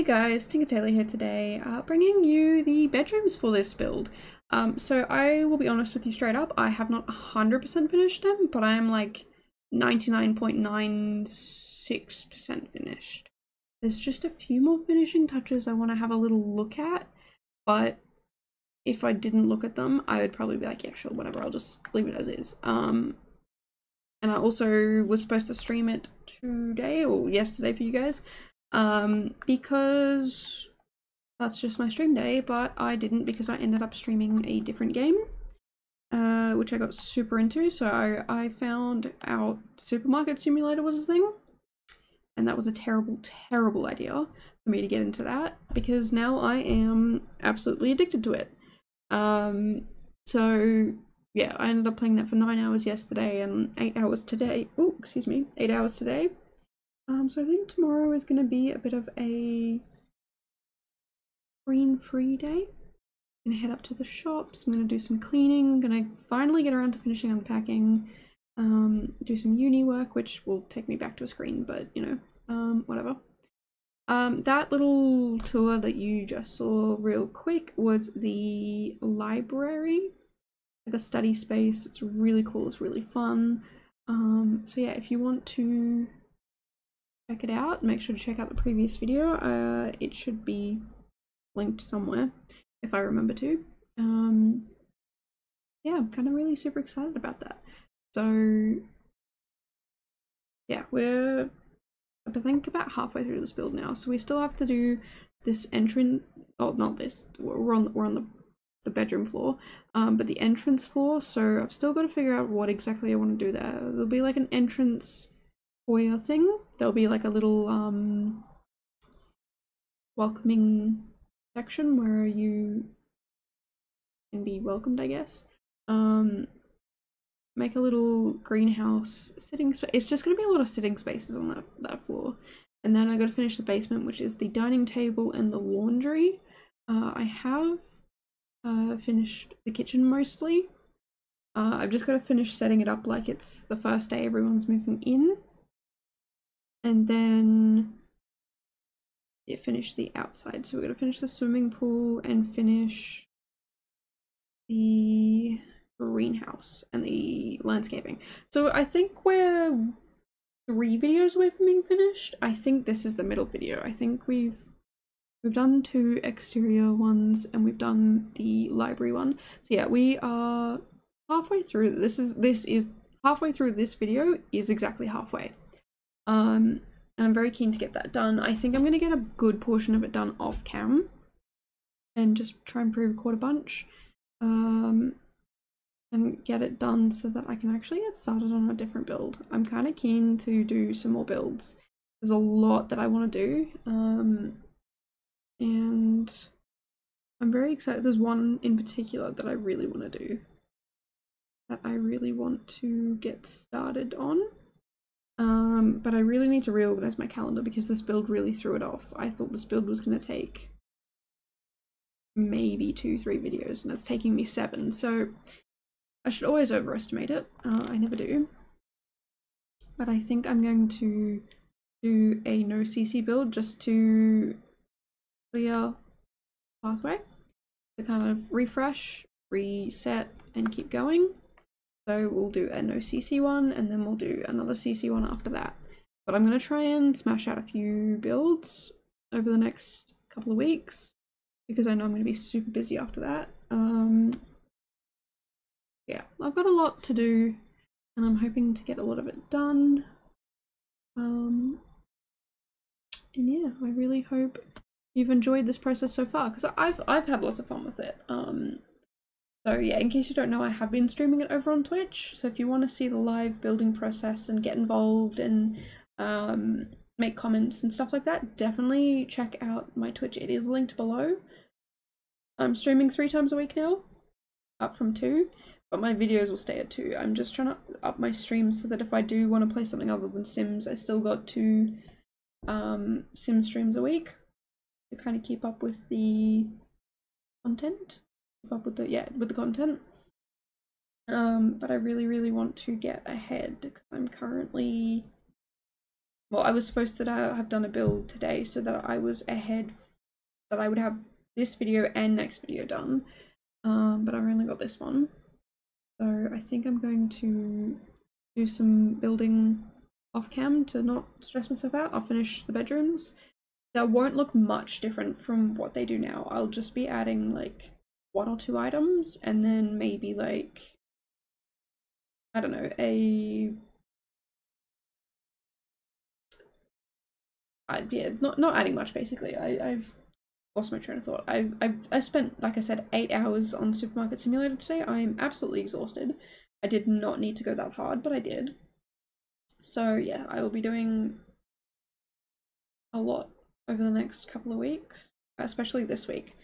Hey guys, TinkerTaylor here today, bringing you the bedrooms for this build. So I will be honest with you straight up, I have not 100% finished them, but I am like 99.96% finished. There's just a few more finishing touches I want to have a little look at, but if I didn't look at them, I would probably be like, yeah, sure, whatever, I'll just leave it as is. And I also was supposed to stream it today or yesterday for you guys. Because that's just my stream day, but I didn't because I ended up streaming a different game, which I got super into. So I found out Supermarket Simulator was a thing, and that was a terrible, terrible idea for me to get into that because now I am absolutely addicted to it. So yeah, I ended up playing that for 9 hours yesterday and 8 hours today. Oh, excuse me, 8 hours today. So I think tomorrow is going to be a bit of a screen-free day. I'm going to head up to the shops, I'm going to do some cleaning, I'm going to finally get around to finishing unpacking, do some uni work, which will take me back to a screen, but you know, whatever. That little tour that you just saw real quick was the library, like a study space. It's really cool, it's really fun. So yeah, if you want to check it out, make sure to check out the previous video. It should be linked somewhere if I remember to. Yeah, I'm kind of really super excited about that. So yeah, we're I think about halfway through this build now, so we still have to do this entrance. Oh, not this, we're on the bedroom floor, but the entrance floor. So I've still got to figure out what exactly I want to do there. There'll be like an entrance foyer thing. There'll be like a little welcoming section where you can be welcomed, I guess. Make a little greenhouse sitting space. It's just gonna be a lot of sitting spaces on that floor. And then I gotta finish the basement, which is the dining table and the laundry. I have finished the kitchen mostly. I've just gotta finish setting it up like it's the first day everyone's moving in. And then finish the outside. So we're gonna finish the swimming pool and finish the greenhouse and the landscaping. So I think we're 3 videos away from being finished. I think this is the middle video. I think we've done 2 exterior ones and we've done the library one. So yeah, we are halfway through. This is halfway through. This video is exactly halfway. And I'm very keen to get that done. I think I'm gonna get a good portion of it done off cam and just try and pre-record a bunch. And get it done so that I can actually get started on a different build. I'm kind of keen to do some more builds. There's a lot that I want to do, and I'm very excited. There's one in particular that I really want to do, that I really want to get started on, but I really need to reorganize my calendar because this build really threw it off. I thought this build was going to take maybe 2-3 videos and it's taking me 7, so I should always overestimate it. I never do. But I think I'm going to do a no CC build just to clear pathway, to kind of refresh, reset, and keep going. So we'll do a no CC one and then we'll do another CC one after that. But I'm going to try and smash out a few builds over the next couple of weeks because I know I'm going to be super busy after that. Yeah, I've got a lot to do and I'm hoping to get a lot of it done. And yeah, I really hope you've enjoyed this process so far because I've had lots of fun with it. So yeah, in case you don't know, I have been streaming it over on Twitch. So if you want to see the live building process and get involved and make comments and stuff like that, definitely check out my Twitch. It is linked below. I'm streaming 3 times a week now, up from 2. But my videos will stay at 2. I'm just trying to up my streams so that if I do want to play something other than Sims, I still got 2 Sim streams a week to kind of keep up with the content. Keep up with the content. But I really want to get ahead because I'm currently well, I was supposed to have done a build today so that I was ahead, that I would have this video and next video done, but I've only got this one. So I think I'm going to do some building off cam to not stress myself out. I'll finish the bedrooms. That won't look much different from what they do now. I'll just be adding like 1 or 2 items, and then maybe like, I don't know, yeah, it's not adding much basically. I've lost my train of thought. I spent, like I said, 8 hours on Supermarket Simulator today. I'm absolutely exhausted. I did not need to go that hard, but I did. So yeah, I will be doing a lot over the next couple of weeks, especially this week,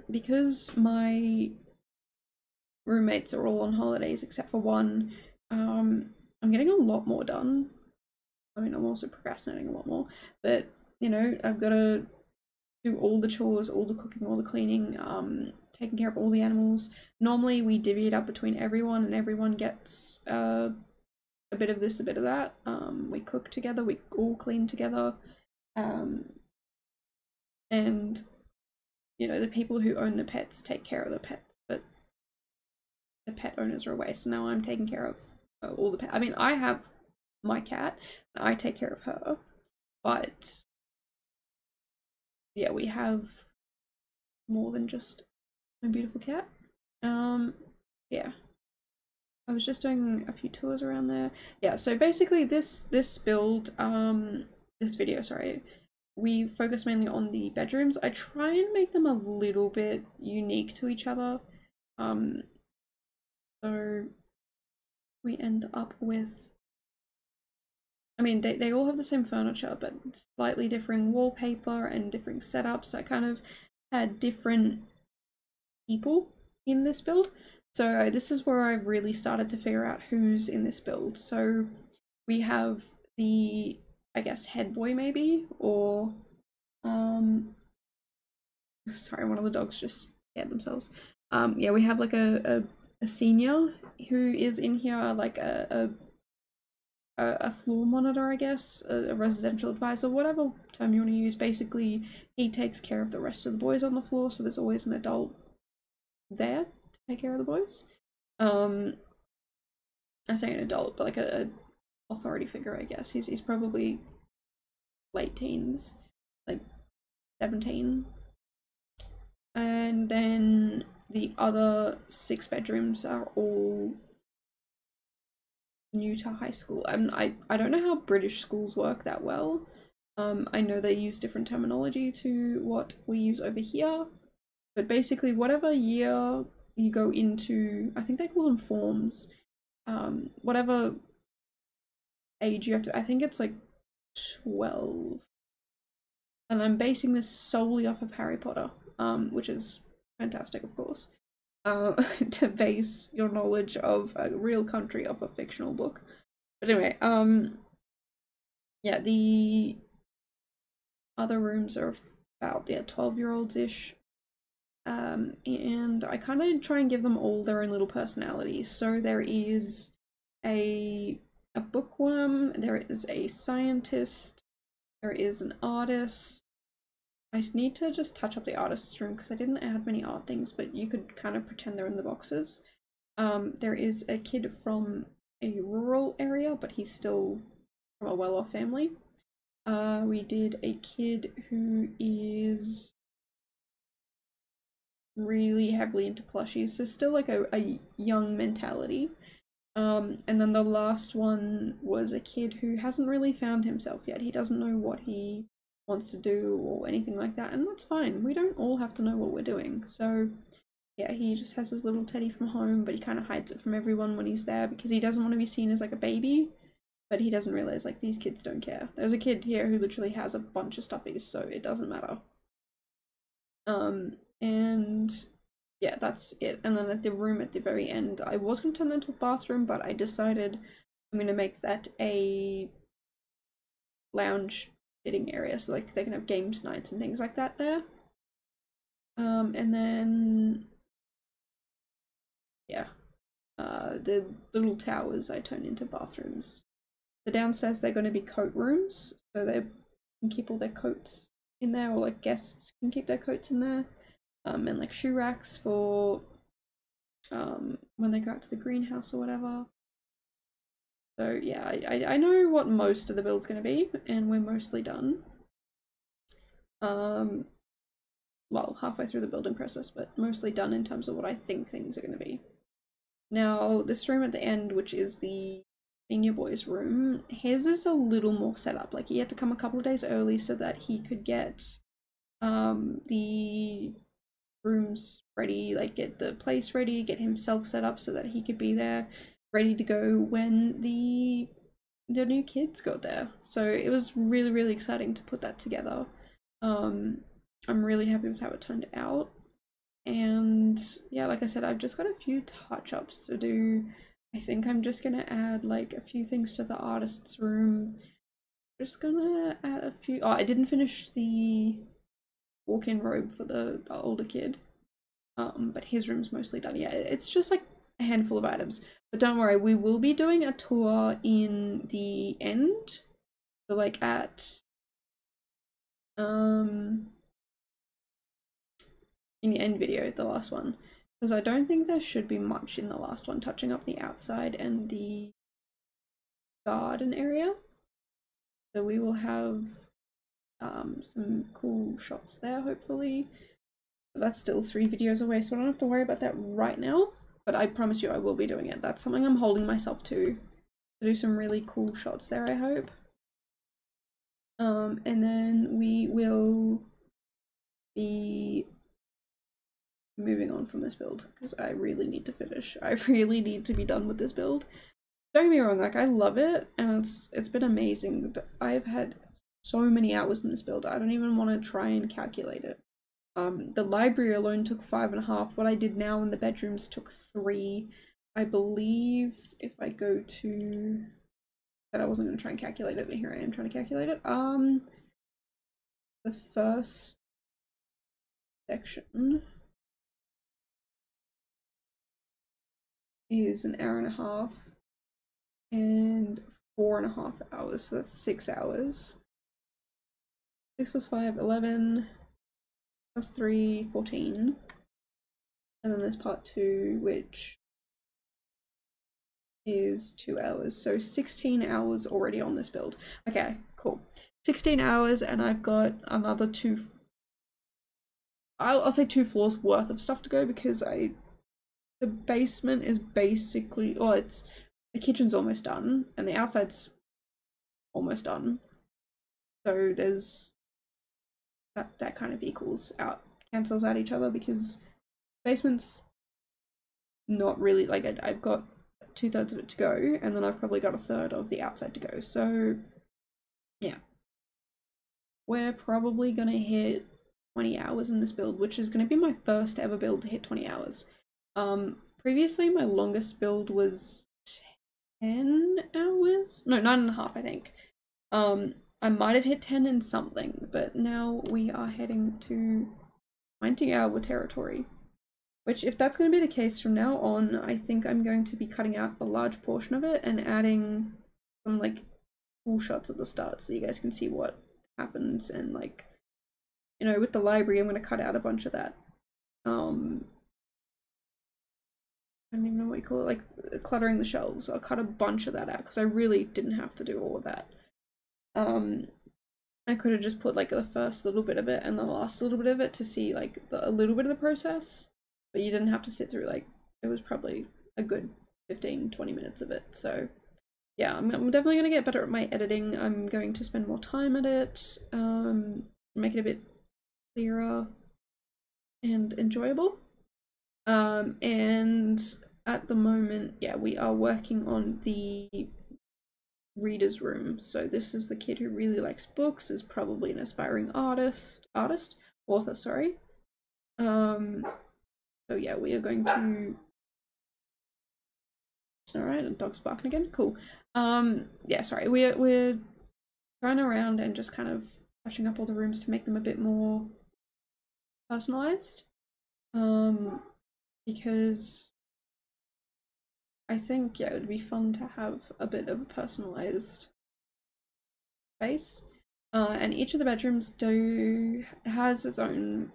because my roommates are all on holidays except for one. I'm getting a lot more done. I mean, I'm also procrastinating a lot more, but you know, I've got to do all the chores, all the cooking, all the cleaning, taking care of all the animals. Normally we divvy it up between everyone, and everyone gets a bit of this, a bit of that. We cook together, we all clean together, and you know, the people who own the pets take care of the pets, but the pet owners are away, so now I'm taking care of all the pets. I mean, I have my cat, and I take care of her, but yeah, we have more than just my beautiful cat. Yeah, I was just doing a few tours around there. Yeah, so basically this build, this video, sorry, we focus mainly on the bedrooms. I try and make them a little bit unique to each other. So we end up with, I mean, they all have the same furniture, but slightly differing wallpaper and different setups. I kind of had different people in this build. So this is where I really started to figure out who's in this build. So we have the, I guess, head boy maybe, or sorry, one of the dogs just scared themselves. Yeah, we have like a senior who is in here, like a floor monitor, I guess, a residential advisor, whatever term you want to use. Basically, he takes care of the rest of the boys on the floor, so there's always an adult there to take care of the boys. I say an adult, but like a authority figure, I guess. He's probably late teens, like 17. And then the other 6 bedrooms are all new to high school. I don't know how British schools work that well. I know they use different terminology to what we use over here, but basically whatever year you go into, I think they call them forms, whatever age you have to, I think it's like 12. And I'm basing this solely off of Harry Potter, which is fantastic, of course, to base your knowledge of a real country off a fictional book. But anyway, yeah, the other rooms are about, yeah, 12-year-olds-ish. And I kind of try and give them all their own little personalities. So there is a bookworm, there is a scientist, there is an artist. I need to just touch up the artist's room because I didn't add many art things, but you could kind of pretend they're in the boxes. There is a kid from a rural area, but he's still from a well-off family. We did a kid who is really heavily into plushies, so still like a young mentality. And then the last one was a kid who hasn't really found himself yet. He doesn't know what he wants to do or anything like that, and that's fine. We don't all have to know what we're doing. So yeah, he just has his little teddy from home, but he kind of hides it from everyone when he's there because he doesn't want to be seen as like a baby, but he doesn't realize like these kids don't care. There's a kid here who literally has a bunch of stuffies, so it doesn't matter. And yeah, that's it. And then at the room at the very end, I was going to turn that into a bathroom, but I decided I'm going to make that a lounge sitting area, so like they can have games nights and things like that there. And then yeah, the little towers I turn into bathrooms. The downstairs, they're going to be coat rooms, so they can keep all their coats in there, or like guests can keep their coats in there, and like shoe racks for when they go out to the greenhouse or whatever. So yeah, I know what most of the build's going to be, and we're mostly done. Well, halfway through the building process, but mostly done in terms of what I think things are going to be. Now, this room at the end, which is the senior boys' room, his is a little more set up. Like, he had to come a couple of days early so that he could get the rooms ready, like get the place ready, get himself set up so that he could be there ready to go when the new kids got there. So it was really, really exciting to put that together. I'm really happy with how it turned out. And yeah, like I said, I've just got a few touch-ups to do. I think I'm just gonna add like a few things to the artist's room. Just gonna add a few. Oh, I didn't finish the walk-in robe for the older kid. But his room's mostly done. Yeah, it's just like a handful of items. But don't worry, we will be doing a tour in the end. So like at in the end video, the last one, because I don't think there should be much in the last one, touching up the outside and the garden area. So we will have some cool shots there, hopefully. But that's still 3 videos away, so I don't have to worry about that right now. But I promise you I will be doing it. That's something I'm holding myself to do some really cool shots there, I hope. And then we will be moving on from this build because I really need to finish. I really need to be done with this build. Don't get me wrong, like I love it and it's been amazing, but I've had so many hours in this build. I don't even want to try and calculate it. The library alone took 5.5. What I did now in the bedrooms took 3. I believe if I go to that, I wasn't going to try and calculate it, but here I am trying to calculate it. The first section is an hour and a half and 4.5 hours, so that's 6 hours. 6 plus 5, 11 plus 3, 14. And then there's part 2, which is 2 hours. So 16 hours already on this build. Okay, cool. 16 hours, and I've got another 2. I'll say 2 floors worth of stuff to go because the basement is basically, oh, it's the kitchen's almost done and the outside's almost done. So there's that kind of cancels out each other because basement's not really like I've got 2/3 of it to go, and then I've probably got 1/3 of the outside to go. So yeah, we're probably gonna hit 20 hours in this build, which is gonna be my first ever build to hit 20 hours. Previously my longest build was 10 hours? No, 9.5, I think. I might have hit 10 in something, but now we are heading to 20-hour territory. Which, if that's going to be the case from now on, I think I'm going to be cutting out a large portion of it and adding some, like, cool shots at the start so you guys can see what happens. And, like, you know, with the library, I'm going to cut out a bunch of that. I don't even know what you call it, like, cluttering the shelves. I'll cut a bunch of that out because I really didn't have to do all of that. I could have just put, like, the first little bit of it and the last little bit of it to see, like, a little bit of the process. But you didn't have to sit through, like, it was probably a good 15-20 minutes of it. So yeah, I'm definitely going to get better at my editing. I'm going to spend more time at it, make it a bit clearer and enjoyable. And at the moment, yeah, we are working on the reader's room. So this is the kid who really likes books, is probably an aspiring author, sorry. So yeah, we are going to, alright, and dog's barking again, cool. Yeah, sorry, we're going around and just kind of touching up all the rooms to make them a bit more personalized. Because I think, yeah, it would be fun to have a bit of a personalized space. And each of the bedrooms has its own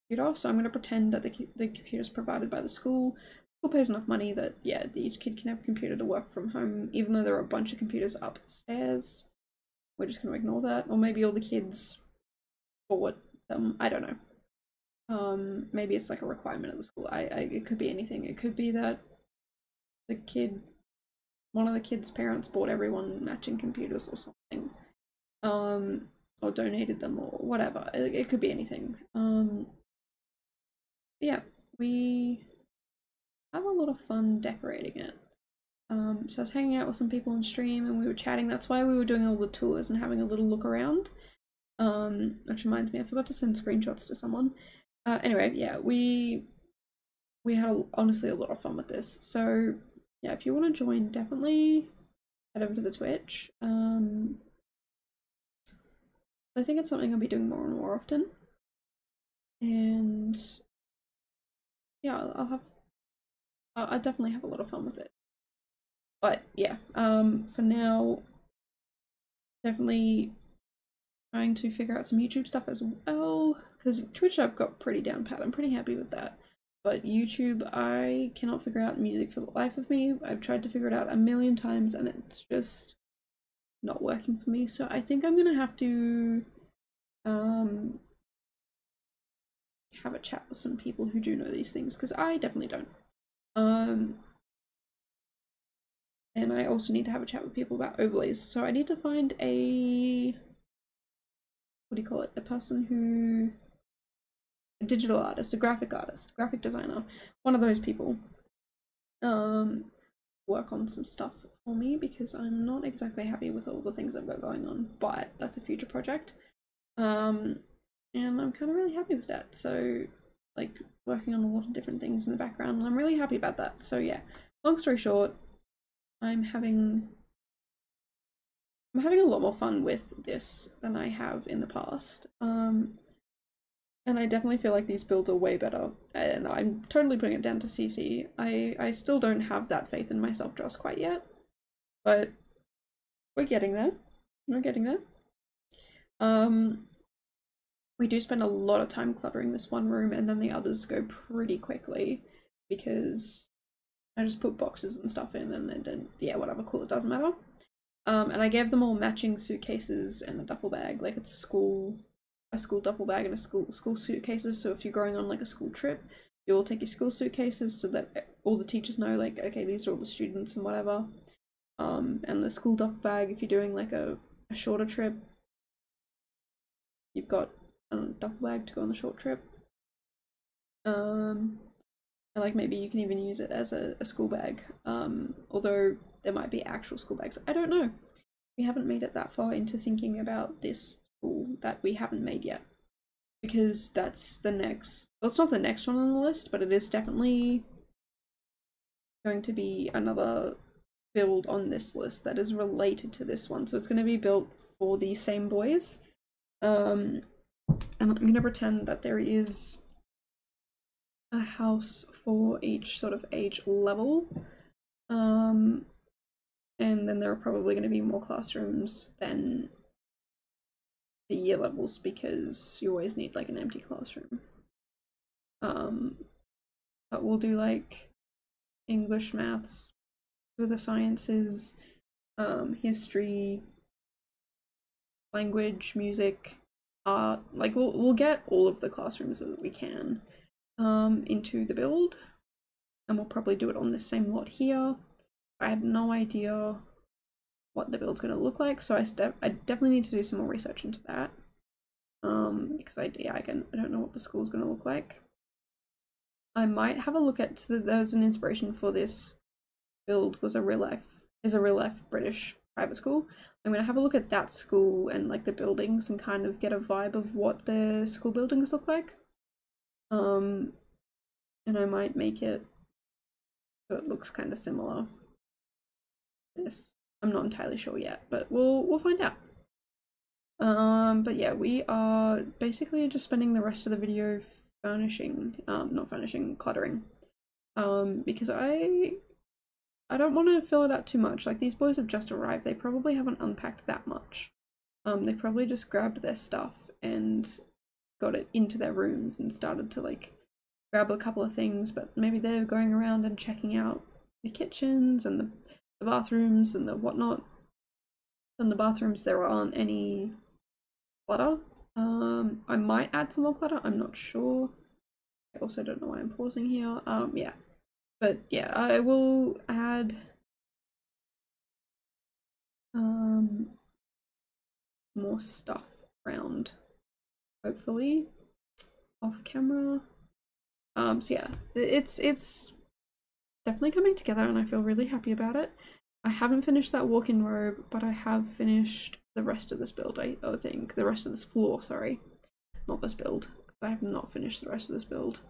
computer, so I'm going to pretend that the computer is provided by the school. The school pays enough money that, yeah, each kid can have a computer to work from home, even though there are a bunch of computers upstairs. We're just going to ignore that. Or maybe all the kids forward them. I don't know. Maybe it's like a requirement of the school. It could be anything. It could be that one of the kids' parents bought everyone matching computers or something. Or donated them or whatever. It could be anything. Yeah, we have a lot of fun decorating it. So I was hanging out with some people on stream and we were chatting. That's why we were doing all the tours and having a little look around. Which reminds me, I forgot to send screenshots to someone. Anyway, yeah, we had honestly a lot of fun with this. So yeah, if you want to join, definitely head over to the Twitch. I think it's something I'll be doing more and more often. And yeah, I'll definitely have a lot of fun with it. But yeah, for now, definitely trying to figure out some YouTube stuff as well, because Twitch I've got pretty down pat. I'm pretty happy with that. But YouTube, I cannot figure out music for the life of me. I've tried to figure it out a million times and it's just not working for me. So I think I'm gonna have to have a chat with some people who do know these things, because I definitely don't. And I also need to have a chat with people about overlays. So I need to find a, what do you call it? A person who, a digital artist, a graphic artist, graphic designer, one of those people, work on some stuff for me, because I'm not exactly happy with all the things I've got going on, but that's a future project. And I'm kind of really happy with that. So like working on a lot of different things in the background, and I'm really happy about that. So yeah, long story short, I'm having a lot more fun with this than I have in the past. And I definitely feel like these builds are way better, and I'm totally putting it down to CC. I still don't have that faith in myself just quite yet, but we're getting there. We're getting there. We do spend a lot of time cluttering this one room, and then the others go pretty quickly because I just put boxes and stuff in, and then yeah, whatever, cool, it doesn't matter. And I gave them all matching suitcases and a duffel bag, like it's a school duffel bag and a school suitcases. So if you're going on like a school trip, you all take your school suitcases so that all the teachers know, like, okay, these are all the students and whatever. And the school duffel bag, if you're doing like a shorter trip, you've got a duffel bag to go on the short trip. And like maybe you can even use it as a school bag, although there might be actual school bags. I don't know. We haven't made it that far into thinking about this school that we haven't made yet, because that's the next, well, it's not the next one on the list, but it is definitely going to be another build on this list that is related to this one. So it's going to be built for the same boys. And I'm going to pretend that there is a house for each sort of age level. And then there are probably going to be more classrooms than the year levels, because you always need like an empty classroom. But we'll do like English, maths, with the sciences, history, language, music, art. Like we'll get all of the classrooms that we can into the build, and we'll probably do it on the same lot here. I have no idea what the build's going to look like, so I definitely need to do some more research into that, because I don't know what the school's going to look like. I might have a look at, there was an inspiration for this build, is a real life British private school. I'm going to have a look at that school and like the buildings and kind of get a vibe of what the school buildings look like. And I might make it so it looks kind of similar. This, I'm not entirely sure yet, but we'll find out. But yeah, we are basically just spending the rest of the video furnishing, not furnishing, cluttering, because I don't want to fill it out too much. Like, these boys have just arrived, they probably haven't unpacked that much. They probably just grabbed their stuff and got it into their rooms and started to like grab a couple of things, but maybe they're going around and checking out the kitchens and the bathrooms and the whatnot. In the bathrooms there aren't any clutter. I might add some more clutter, I'm not sure. I also don't know why I'm pausing here. Yeah. But yeah, I will add more stuff around, hopefully, off camera. So yeah, it's definitely coming together and I feel really happy about it. I haven't finished that walk-in robe, but I have finished the rest of this build, I think. The rest of this floor, sorry. Not this build. I have not finished the rest of this build.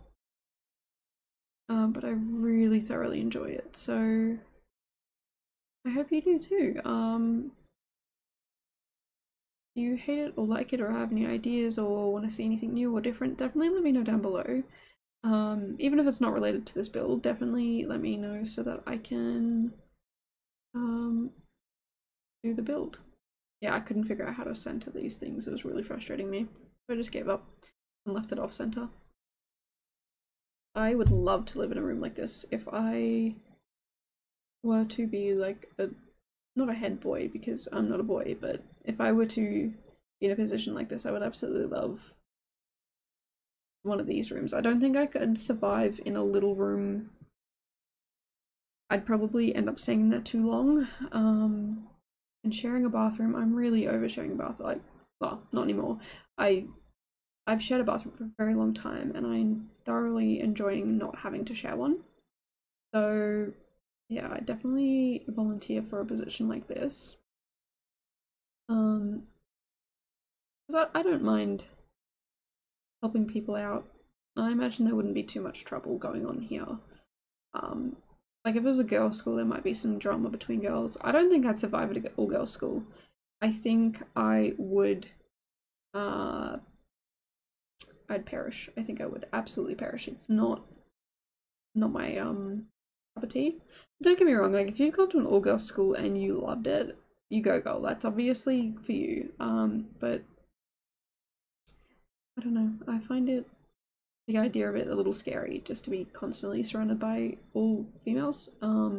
But I really thoroughly enjoy it, so I hope you do too. If you hate it or like it or have any ideas or want to see anything new or different, definitely let me know down below. Even if it's not related to this build, definitely let me know so that I can do the build. Yeah, I couldn't figure out how to center these things. It was really frustrating me. So I just gave up and left it off center. I would love to live in a room like this if I were to be like not a head boy because I'm not a boy, but if I were to be in a position like this, I would absolutely love one of these rooms. I don't think I could survive in a little room. I'd probably end up staying in there too long. And sharing a bathroom, I'm really over sharing a bathroom. Like, well, not anymore. I've shared a bathroom for a very long time and I'm thoroughly enjoying not having to share one. So yeah, I definitely volunteer for a position like this. Because I don't mind helping people out. I imagine there wouldn't be too much trouble going on here. Like if it was a girls' school, there might be some drama between girls. I don't think I'd survive at an all-girls school. I think I would I'd perish. I think I would absolutely perish. It's not my cup of tea. Don't get me wrong, like if you've gone to an all-girls school and you loved it, you go girl. That's obviously for you. But I don't know. I find the idea of it a little scary, just to be constantly surrounded by all females. I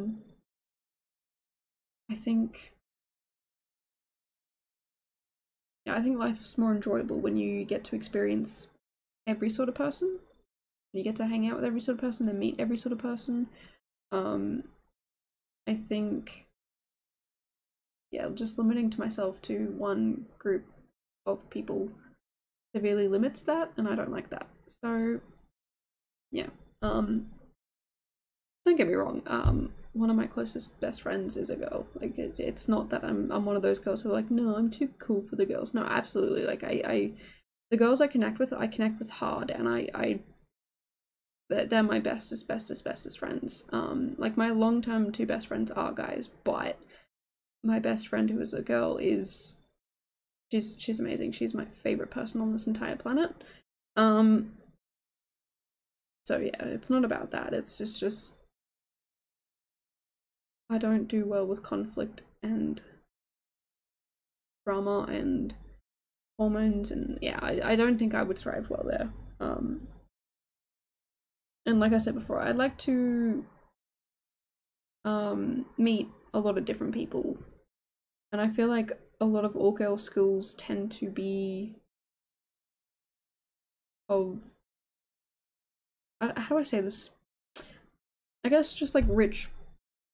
think I think life's more enjoyable when you get to experience every sort of person. You get to hang out with every sort of person and meet every sort of person. I think, yeah, just limiting to myself to one group of people severely limits that, and I don't like that. So, yeah. Don't get me wrong. One of my closest best friends is a girl. Like, it's not that I'm one of those girls who are like, no, I'm too cool for the girls. No, absolutely. Like, the girls I connect with hard, and they're my bestest friends. Like my long-term two best friends are guys, but my best friend who is a girl she's amazing. She's my favorite person on this entire planet. So yeah, it's not about that. It's just I don't do well with conflict and drama and hormones, and yeah, I don't think I would thrive well there. And like I said before, I'd like to meet a lot of different people, and I feel like a lot of all-girl schools tend to be of how do I say this? I guess just like rich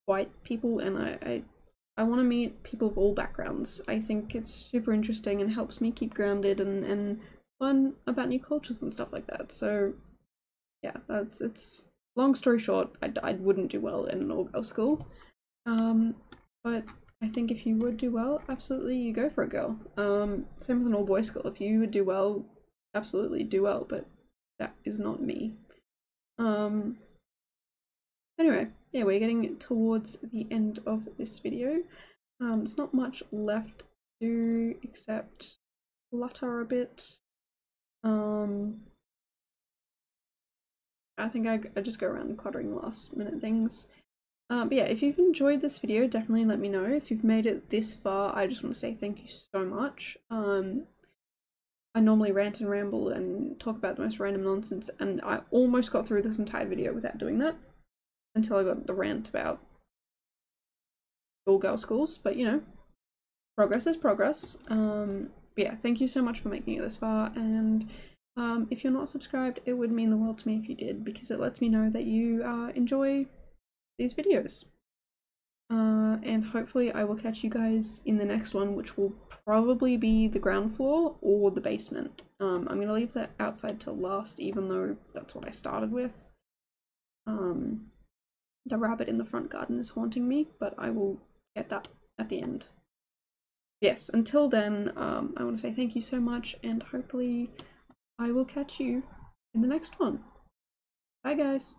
white people, and I want to meet people of all backgrounds. I think it's super interesting and helps me keep grounded and learn about new cultures and stuff like that. So yeah, it's long story short, I wouldn't do well in an all-girl school. But I think if you would do well, absolutely you go for a girl. Same with an all-boys school. If you would do well, absolutely do well, but that is not me. Anyway, yeah, we're getting towards the end of this video. There's not much left to do except clutter a bit. I think I just go around cluttering last minute things. But yeah, if you've enjoyed this video, definitely let me know. If you've made it this far, I just want to say thank you so much. I normally rant and ramble and talk about the most random nonsense, and I almost got through this entire video without doing that until I got the rant about all girl schools, but you know, progress is progress. But yeah, thank you so much for making it this far, and if you're not subscribed, it would mean the world to me if you did, because it lets me know that you enjoy these videos. And hopefully I will catch you guys in the next one, which will probably be the ground floor or the basement. I'm gonna leave that outside till last, even though that's what I started with. The rabbit in the front garden is haunting me, but I will get that at the end. Yes, until then, I want to say thank you so much, and hopefully I will catch you in the next one. Bye guys!